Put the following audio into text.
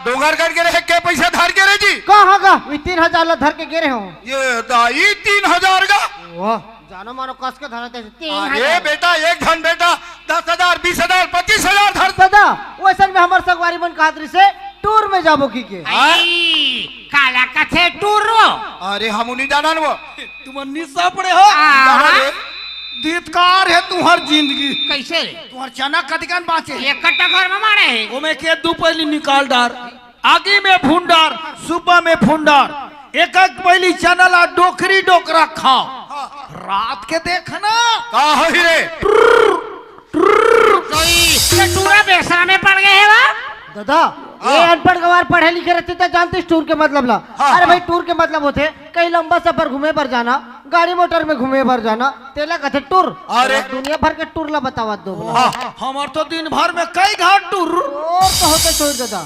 डोंगर कर के रहे के पैसा धार के रहे जी कहाँ का 3,000 ला धर के गिरे हो ये दाई 3,000 का वाह जानो मानो कस के धरते 3,000 अरे बेटा एक धन बेटा 10,000 20,000 25,000 धर दादा वैसन में हमार सगवारी बन खातिर से टूर में जाबो की के काला कथे टूर रो अरे हम नहीं जाना वो तुम निशा पड़े हो दीतकार है तुम्हार जिंदगी कैसे तुम्हार चना कतिकन बाँचे एक कट्टा घर में मारे है ओमे के दू पहली निकाल डार आगे में भूंडार सुबह में भूंडार एक एक पहली चना ला डोकरी डोकरा खाओ रात के देखना का है रे ये टूरा बेसरा में पड़ गए है वा दादा ये अनपढ़ गवार पढ़े लिखे रहते तो जानते टूर के मतलब ला अरे भाई टूर के मतलब होते कहीं लंबा सफर घूमे पर जाना गाड़ी मोटर में घूमे पर जाना तेला कहते टूर अरे दुनिया भर के टूर ला बतावा दो हमार तो दिन भर में कई घाट टूर और तो होते छोड़ दादा